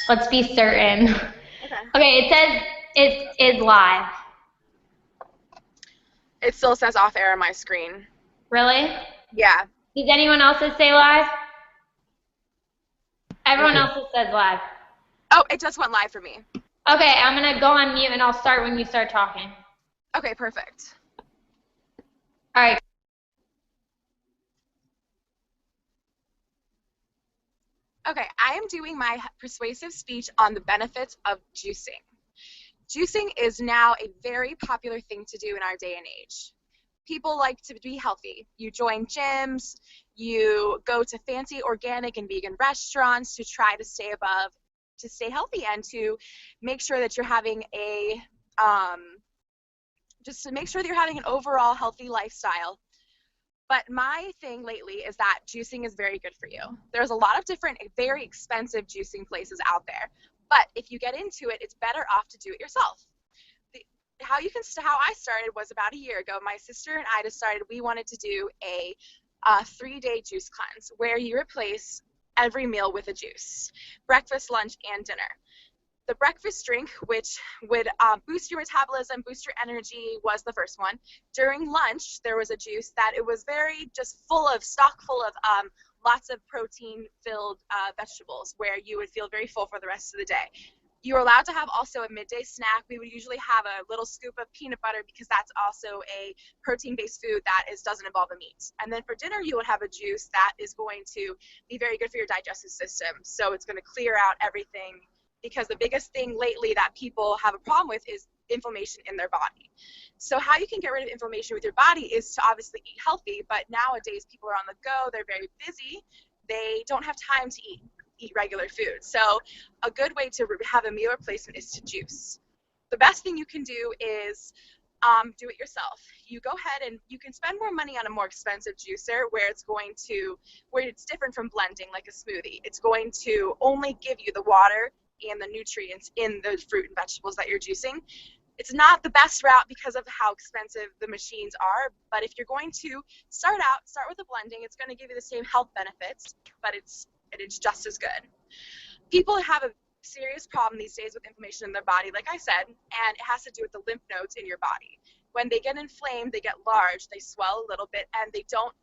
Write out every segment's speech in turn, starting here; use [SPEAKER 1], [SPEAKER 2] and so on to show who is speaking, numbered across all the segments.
[SPEAKER 1] Let's be certain. Okay, it says it is live.
[SPEAKER 2] It still says off air on my screen.
[SPEAKER 1] Really?
[SPEAKER 2] Yeah.
[SPEAKER 1] Does anyone else say live? Everyone else says live.
[SPEAKER 2] Oh, it just went live for me.
[SPEAKER 1] Okay, I'm going to go on mute and I'll start when you start talking.
[SPEAKER 2] Okay, perfect.
[SPEAKER 1] All right.
[SPEAKER 2] Okay, I am doing my persuasive speech on the benefits of juicing. Juicing is now a very popular thing to do in our day and age. People like to be healthy. You join gyms, you go to fancy organic and vegan restaurants to try to stay healthy and to make sure that you're having just to make sure that you're having an overall healthy lifestyle. But my thing lately is that juicing is very good for you. There's a lot of different, very expensive juicing places out there. But if you get into it, it's better off to do it yourself. How I started was about a year ago. My sister and I decided we wanted to do a 3-day juice cleanse where you replace every meal with a juice, breakfast, lunch, and dinner. The breakfast drink, which would boost your metabolism, boost your energy, was the first one. During lunch, there was a juice that it was very just stock full of lots of protein-filled vegetables where you would feel very full for the rest of the day. You were allowed to have also a midday snack. We would usually have a little scoop of peanut butter because that's also a protein-based food that doesn't involve a meat. And then for dinner, you would have a juice that is going to be very good for your digestive system. So it's going to clear out everything, because the biggest thing lately that people have a problem with is inflammation in their body. So how you can get rid of inflammation with your body is to obviously eat healthy, but nowadays people are on the go, they're very busy, they don't have time to eat regular food. So a good way to have a meal replacement is to juice. The best thing you can do is do it yourself. You go ahead and you can spend more money on a more expensive juicer where it's different from blending like a smoothie. It's going to only give you the water and the nutrients in the fruit and vegetables that you're juicing. It's not the best route because of how expensive the machines are, but if you're going to start with the blending, it's going to give you the same health benefits, but it's just as good. People have a serious problem these days with inflammation in their body, like I said, and it has to do with the lymph nodes in your body. When they get inflamed, they get large, they swell a little bit, and they don't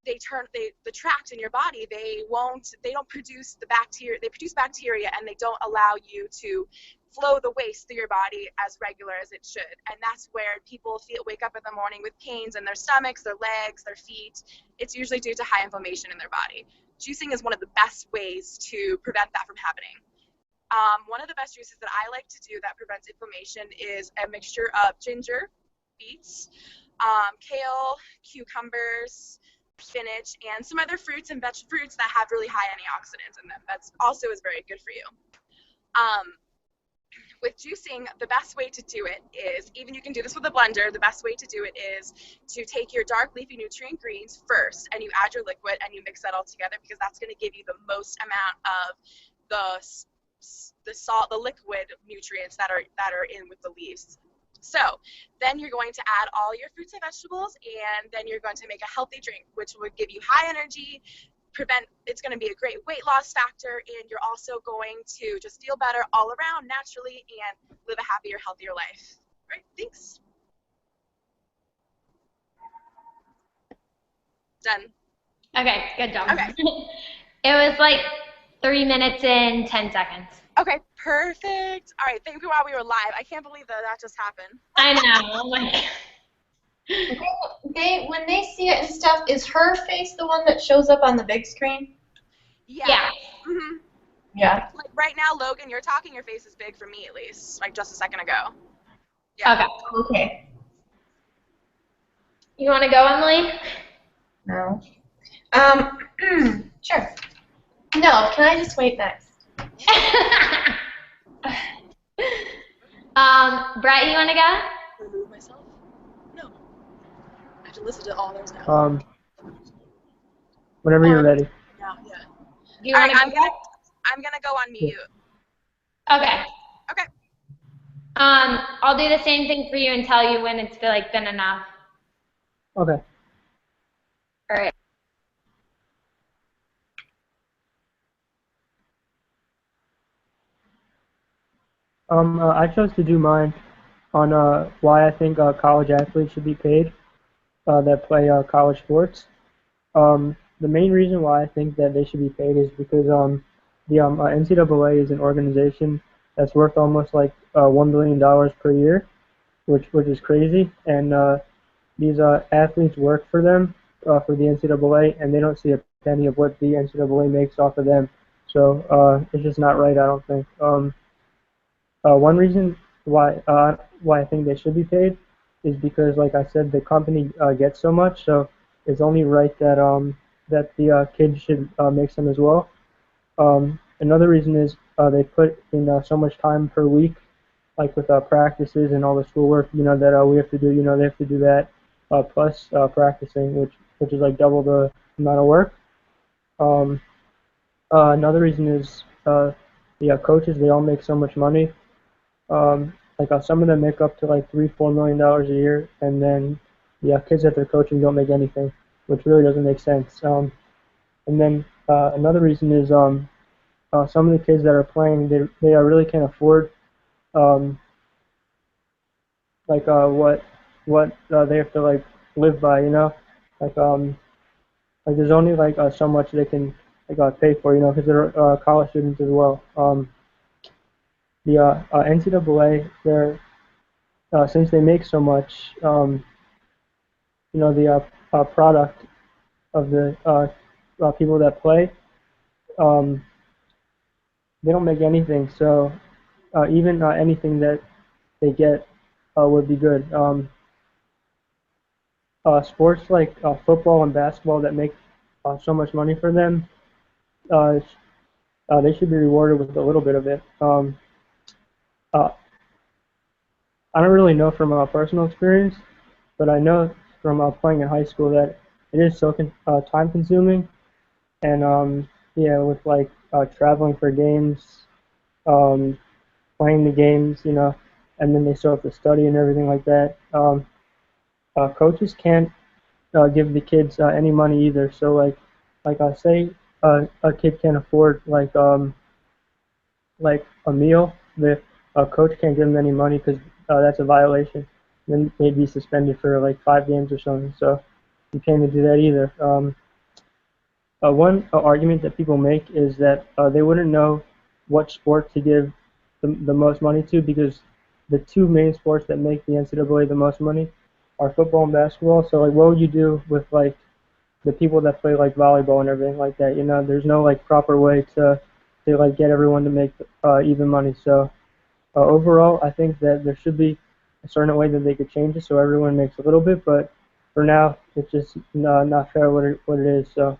[SPEAKER 2] the tract in your body, they don't produce the bacteria. They produce bacteria, and they don't allow you to flow the waste through your body as regular as it should. And that's where people wake up in the morning with pains in their stomachs, their legs, their feet. It's usually due to high inflammation in their body. Juicing is one of the best ways to prevent that from happening. One of the best juices that I like to do that prevents inflammation is a mixture of ginger, beets, kale, cucumbers, spinach, and some other fruits and fruits that have really high antioxidants in them. That's also is very good for you. With juicing, the best way to do it is, even you can do this with a blender, the best way to do it is to take your dark leafy nutrient greens first, and you add your liquid, and you mix that all together, because that's going to give you the most amount of the liquid nutrients that are in with the leaves. So then you're going to add all your fruits and vegetables, and then you're going to make a healthy drink, which would give you high energy, it's going to be a great weight loss factor, and you're also going to just feel better all around naturally and live a happier, healthier life. All right, thanks. Done.
[SPEAKER 1] Okay, good job.
[SPEAKER 2] Okay.
[SPEAKER 1] It was like 3 minutes and 10 seconds.
[SPEAKER 2] Okay, perfect. All right, thank you while we were live. I can't believe that just happened.
[SPEAKER 1] I know. Oh my God.
[SPEAKER 3] When they see it and stuff, is her face the one that shows up on the big screen?
[SPEAKER 1] Yeah.
[SPEAKER 2] Mm-hmm.
[SPEAKER 3] Yeah.
[SPEAKER 2] Like right now, Logan, you're talking, your face is big for me at least, like just a second ago. Yeah.
[SPEAKER 3] Okay.
[SPEAKER 1] You want to go, Emily?
[SPEAKER 3] No. Sure. No, can I just wait next?
[SPEAKER 1] Brett, you want to go?
[SPEAKER 2] Remove myself? No. I have to listen to all those now.
[SPEAKER 4] Whenever you're ready.
[SPEAKER 2] Yeah. All right, I'm gonna go on mute.
[SPEAKER 1] Okay.
[SPEAKER 2] Okay.
[SPEAKER 1] I'll do the same thing for you and tell you when it's been enough.
[SPEAKER 4] Okay.
[SPEAKER 1] All right.
[SPEAKER 4] I chose to do mine on why I think college athletes should be paid that play college sports. The main reason why I think that they should be paid is because the NCAA is an organization that's worth almost like $1 billion per year, which is crazy. And these athletes work for them for the NCAA, and they don't see a penny of what the NCAA makes off of them. So it's just not right, I don't think. One reason why I think they should be paid is because, like I said, the company gets so much, so it's only right that that the kids should make some as well. Another reason is they put in so much time per week, like with practices and all the schoolwork, that we have to do. They have to do that plus practicing, which is like double the amount of work. Um, Another reason is the coaches. They all make so much money. Like some of them make up to like $3-4 million a year, and then the kids that they're coaching don't make anything, which really doesn't make sense. And then another reason is some of the kids that are playing, they really can't afford um, like what they have to like live by, like like there's only like so much they can like pay for, because they're college students as well. The NCAA, they're since they make so much, the product of the people that play, um, they don't make anything. So even anything that they get would be good. Sports like football and basketball that make so much money for them, uh, they should be rewarded with a little bit of it. Uh, I don't really know from personal experience, but I know from playing in high school that it is so time consuming, and yeah, with like traveling for games, um, playing the games, and then they still have to study and everything like that. Coaches can't give the kids any money either. So like I say, a kid can't afford like a meal. The coach can't give them any money because that's a violation. Then they'd be suspended for like 5 games or something. So you can't even do that either. One argument that people make is that they wouldn't know what sport to give the most money to because the two main sports that make the NCAA the most money are football and basketball. So like, what would you do with like the people that play like volleyball and everything like that? There's no like proper way to like get everyone to make even money. So overall, I think that there should be a certain way that they could change it so everyone makes a little bit. But for now, it's just not fair what it is. So.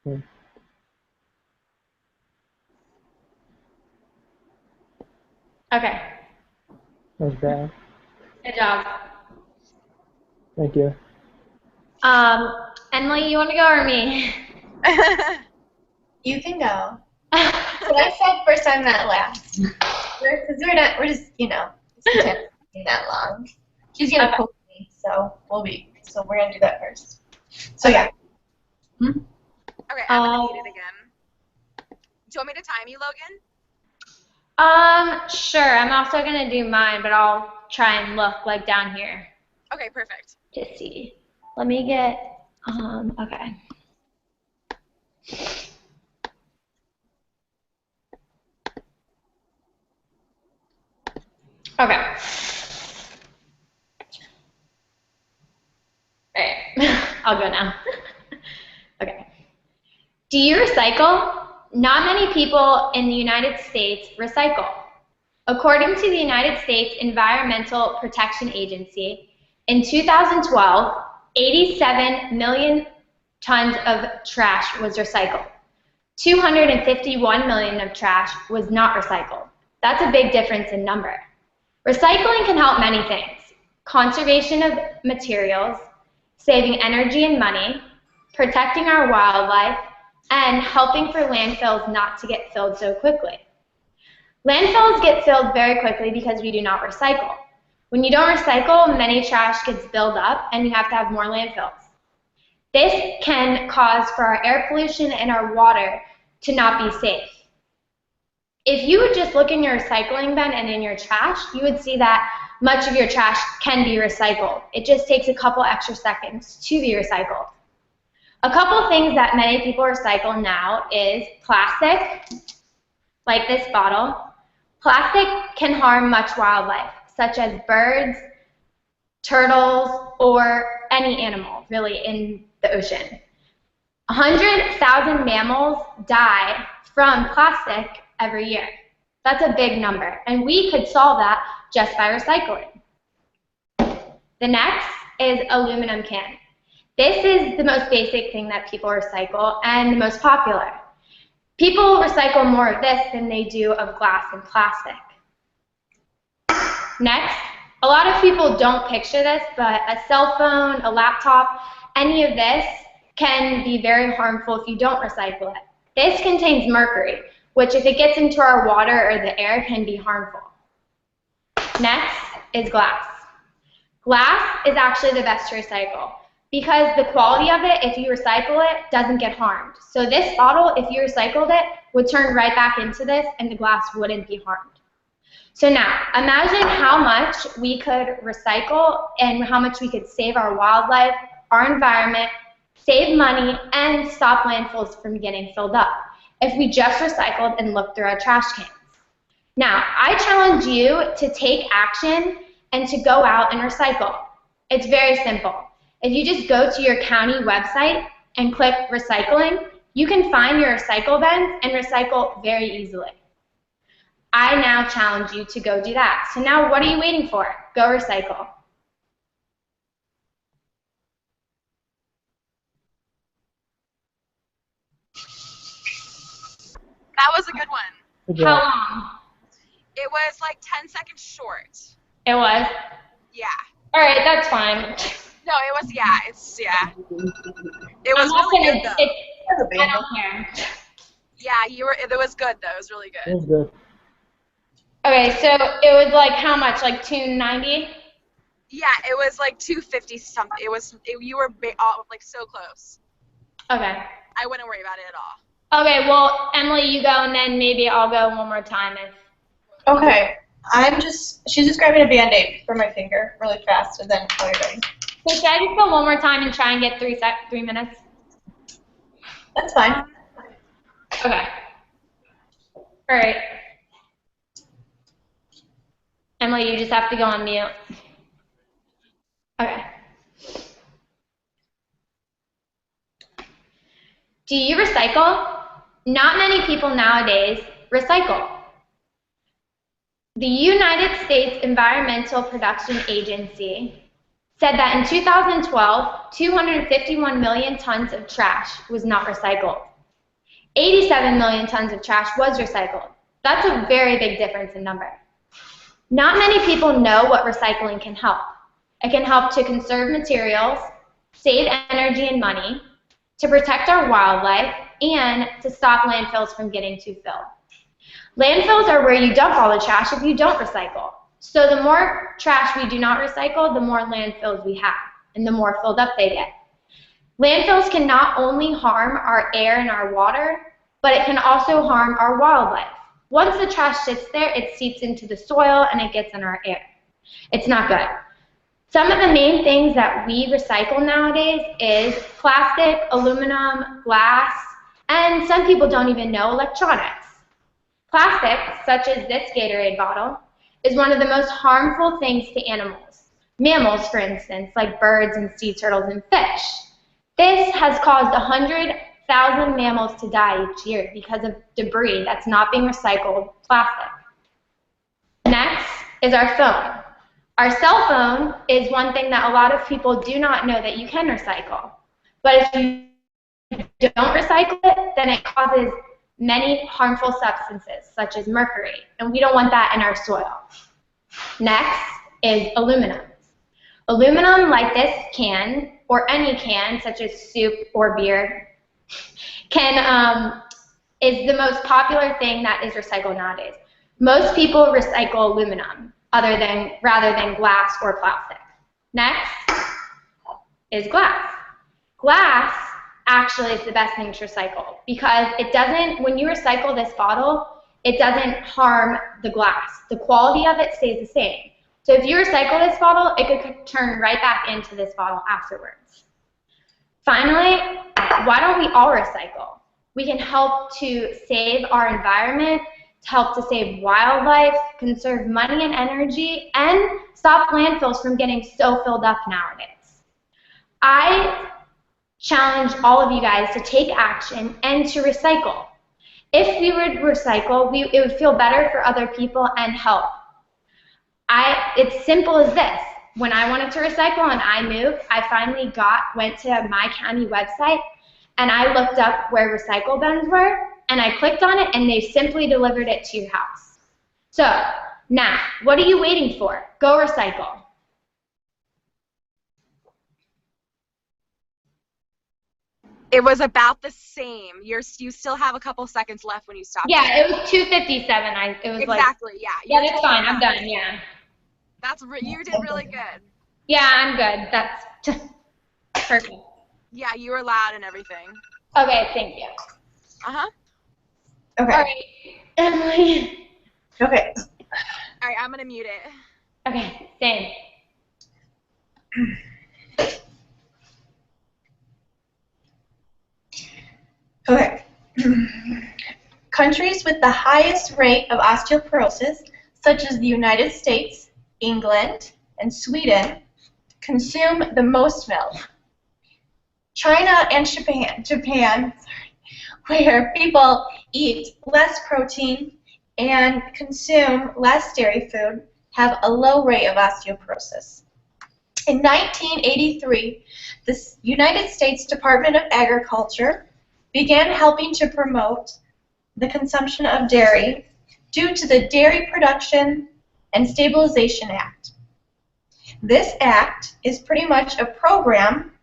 [SPEAKER 4] Yeah.
[SPEAKER 1] Okay.
[SPEAKER 4] That was bad.
[SPEAKER 1] Good job.
[SPEAKER 4] Thank you.
[SPEAKER 1] Emily, you want to go or me?
[SPEAKER 3] You can go. But I said first time, not last. Because we're just, just pretend that long. She's gonna poke me, so we're gonna do that first. So yeah.
[SPEAKER 2] Okay, I'm gonna need it again. Do you want me to time you, Logan?
[SPEAKER 1] Sure. I'm also gonna do mine, but I'll try and look like down here.
[SPEAKER 2] Okay, perfect.
[SPEAKER 1] To see. Let me get, okay. Okay. Alright, I'll go now. Okay. Do you recycle? Not many people in the United States recycle. According to the United States Environmental Protection Agency, in 2012, 87 million tons of trash was recycled. 251 million of trash was not recycled. That's a big difference in number. Recycling can help many things: conservation of materials, saving energy and money, protecting our wildlife, and helping for landfills not to get filled so quickly. Landfills get filled very quickly because we do not recycle. When you don't recycle, many trash gets built up and you have to have more landfills. This can cause for our air pollution and our water to not be safe. If you would just look in your recycling bin and in your trash, you would see that much of your trash can be recycled. It just takes a couple extra seconds to be recycled. A couple things that many people recycle now is plastic, like this bottle. Plastic can harm much wildlife, such as birds, turtles, or any animal, really, in the ocean. 100,000 mammals die from plastic every year. That's a big number, and we could solve that just by recycling. The next is aluminum can. This is the most basic thing that people recycle and the most popular. People recycle more of this than they do of glass and plastic. Next, a lot of people don't picture this, but a cell phone, a laptop, any of this can be very harmful if you don't recycle it. This contains mercury, which if it gets into our water or the air can be harmful. Next is glass. Glass is actually the best to recycle because the quality of it, if you recycle it, doesn't get harmed. So this bottle, if you recycled it, would turn right back into this and the glass wouldn't be harmed. So now, imagine how much we could recycle and how much we could save our wildlife, our environment, save money, and stop landfills from getting filled up if we just recycled and looked through our trash cans. Now, I challenge you to take action and to go out and recycle. It's very simple. If you just go to your county website and click recycling, you can find your recycle bins and recycle very easily. I now challenge you to go do that. So now what are you waiting for? Go recycle.
[SPEAKER 2] That was a good one.
[SPEAKER 4] Good
[SPEAKER 1] How
[SPEAKER 4] job.
[SPEAKER 1] long?
[SPEAKER 2] It was like 10 seconds short.
[SPEAKER 1] It was?
[SPEAKER 2] Yeah.
[SPEAKER 1] All right, that's fine.
[SPEAKER 2] No, it was, yeah, it's, yeah. It was
[SPEAKER 1] I'm not
[SPEAKER 2] really
[SPEAKER 1] gonna,
[SPEAKER 2] good, though.
[SPEAKER 1] I don't care.
[SPEAKER 2] Yeah, it was good, though. It was really
[SPEAKER 4] That
[SPEAKER 2] good.
[SPEAKER 4] was good.
[SPEAKER 1] Okay, so it was like how much? Like 290?
[SPEAKER 2] Yeah, it was like 250 something. You were like so close.
[SPEAKER 1] Okay.
[SPEAKER 2] I wouldn't worry about it at all.
[SPEAKER 1] Okay, well, Emily, you go, and then maybe I'll go one more time.
[SPEAKER 3] Okay. She's just grabbing a Band-Aid for my finger really fast, and then I'll be ready.
[SPEAKER 1] So should I just go one more time and try and get 3 minutes?
[SPEAKER 3] That's fine.
[SPEAKER 1] Okay. All right. Emily, you just have to go on mute. Okay. Do you recycle? Not many people nowadays recycle. The United States Environmental Protection Agency said that in 2012, 251 million tons of trash was not recycled. 87 million tons of trash was recycled. That's a very big difference in number. Not many people know what recycling can help. It can help to conserve materials, save energy and money, to protect our wildlife, and to stop landfills from getting too filled. Landfills are where you dump all the trash if you don't recycle. So the more trash we do not recycle, the more landfills we have, and the more filled up they get. Landfills can not only harm our air and our water, but it can also harm our wildlife. Once the trash sits there, it seeps into the soil and it gets in our air. It's not good. Some of the main things that we recycle nowadays is plastic, aluminum, glass, and some people don't even know electronics. Plastic, such as this Gatorade bottle, is one of the most harmful things to animals. Mammals, for instance, like birds and sea turtles and fish. This has caused 100,000 mammals to die each year because of debris that's not being recycled plastic. Next is our phone. Our cell phone is one thing that a lot of people do not know that you can recycle. But if you don't recycle it, then it causes many harmful substances, such as mercury, and we don't want that in our soil. Next is aluminum. Aluminum, like this can, or any can, such as soup or beer, is the most popular thing that is recycled nowadays. Most people recycle aluminum rather than glass or plastic. Next is glass. Glass actually is the best thing to recycle because it doesn't, when you recycle this bottle, it doesn't harm the glass. The quality of it stays the same. So if you recycle this bottle, it could turn right back into this bottle afterwards. Finally, why don't we all recycle? We can help to save our environment, to help to save wildlife, conserve money and energy, and stop landfills from getting so filled up nowadays. I challenge all of you guys to take action and to recycle. If we would recycle, it would feel better for other people and help. It's simple as this. When I wanted to recycle and I moved, I finally went to my county website and I looked up where recycle bins were and I clicked on it and they simply delivered it to your house. So now, what are you waiting for? Go recycle.
[SPEAKER 2] It was about the same. You still have a couple seconds left when you stop.
[SPEAKER 1] Yeah, it was 2:57. It was
[SPEAKER 2] exactly.
[SPEAKER 1] Like,
[SPEAKER 2] yeah.
[SPEAKER 1] Yeah, that's fine. I'm done. Yeah.
[SPEAKER 2] You did really good.
[SPEAKER 1] Yeah, I'm good. That's perfect.
[SPEAKER 2] Yeah, you were loud and everything.
[SPEAKER 1] Okay, thank you.
[SPEAKER 2] Uh-huh.
[SPEAKER 3] Okay.
[SPEAKER 1] All right, Emily.
[SPEAKER 3] Okay.
[SPEAKER 2] All right, I'm going to mute it.
[SPEAKER 1] Okay, same.
[SPEAKER 3] Okay. Countries with the highest rate of osteoporosis, such as the United States, England, and Sweden, consume the most milk. China and Japan, where people eat less protein and consume less dairy food, have a low rate of osteoporosis. In 1983, the United States Department of Agriculture began helping to promote the consumption of dairy due to the Dairy Production and Stabilization Act. This act is pretty much a program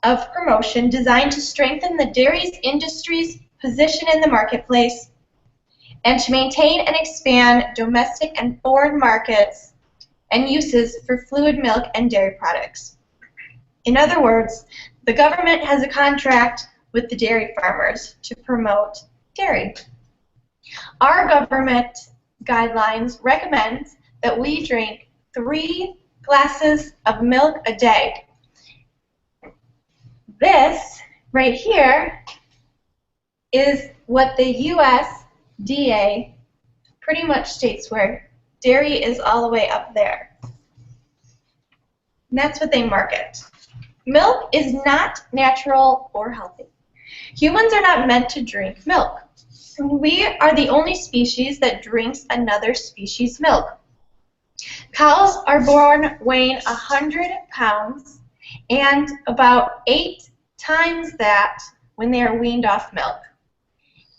[SPEAKER 3] of promotion designed to strengthen the dairy industry's position in the marketplace and to maintain and expand domestic and foreign markets and uses for fluid milk and dairy products. In other words, the government has a contract with the dairy farmers to promote dairy. Our government guidelines recommend that we drink 3 glasses of milk a day. This right here is what the USDA pretty much states, where dairy is all the way up there. And that's what they market. Milk is not natural or healthy. Humans are not meant to drink milk. We are the only species that drinks another species' milk. Cows are born weighing 100 pounds and about 8 times that when they are weaned off milk.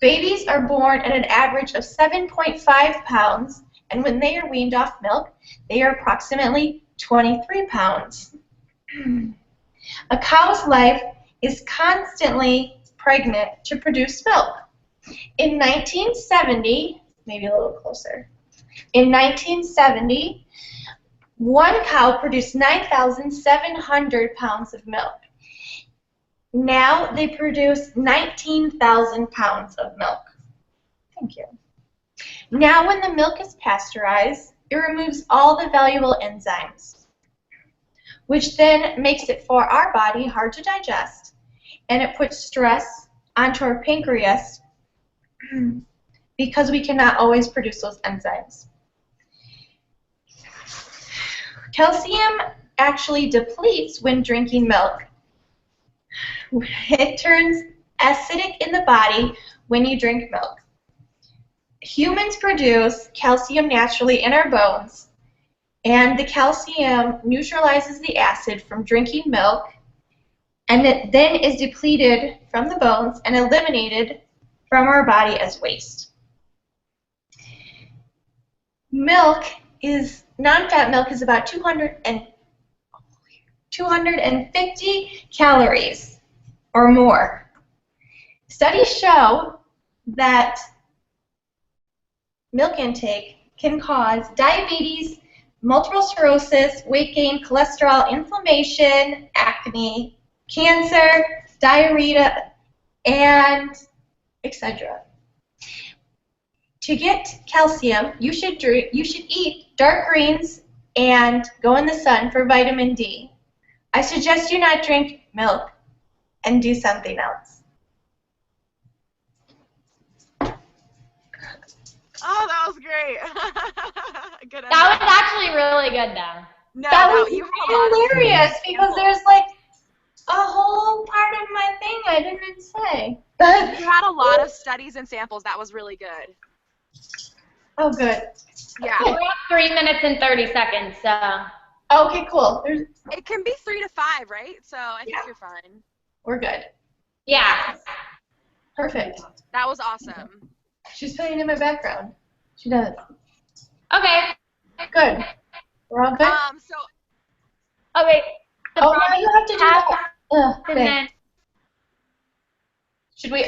[SPEAKER 3] Babies are born at an average of 7.5 pounds, and when they are weaned off milk, they are approximately 23 pounds. A cow's life is constantly pregnant to produce milk. In 1970, maybe a little closer, in 1970, one cow produced 9,700 pounds of milk. Now they produce 19,000 pounds of milk. Thank you. Now when the milk is pasteurized, it removes all the valuable enzymes, which then makes it for our body hard to digest, and it puts stress onto our pancreas because we cannot always produce those enzymes. Calcium actually depletes when drinking milk. It turns acidic in the body when you drink milk. Humans produce calcium naturally in our bones, and the calcium neutralizes the acid from drinking milk, and it then is depleted from the bones and eliminated from our body as waste. Non-fat milk is about 250 calories or more. Studies show that milk intake can cause diabetes, multiple sclerosis, weight gain, cholesterol, inflammation, acne, cancer, diarrhea, and etc. to get calcium, you should eat dark greens and go in the sun for vitamin D. I suggest you not drink milk and do something else.
[SPEAKER 2] Oh, that was great. Good
[SPEAKER 1] That was actually really good, though.
[SPEAKER 2] No,
[SPEAKER 3] That was
[SPEAKER 2] you had a lot of
[SPEAKER 3] hilarious because
[SPEAKER 2] examples.
[SPEAKER 3] there's like a whole part of my thing I didn't say.
[SPEAKER 2] You had a lot of studies and samples. That was really good.
[SPEAKER 3] Oh, good.
[SPEAKER 2] Yeah.
[SPEAKER 1] We're at 3 minutes and 30 seconds, so.
[SPEAKER 3] Okay, cool.
[SPEAKER 2] It can be 3 to 5, right? So I think
[SPEAKER 3] Yeah.
[SPEAKER 2] you're fine.
[SPEAKER 3] We're good.
[SPEAKER 1] Yeah.
[SPEAKER 3] Perfect.
[SPEAKER 2] That was awesome.
[SPEAKER 3] She's playing in my background. She does.
[SPEAKER 1] Okay.
[SPEAKER 3] Good. We're all good?
[SPEAKER 2] So
[SPEAKER 1] Okay. The
[SPEAKER 3] now you have to do that. Ugh,
[SPEAKER 1] and
[SPEAKER 3] thanks.
[SPEAKER 1] then
[SPEAKER 3] Should we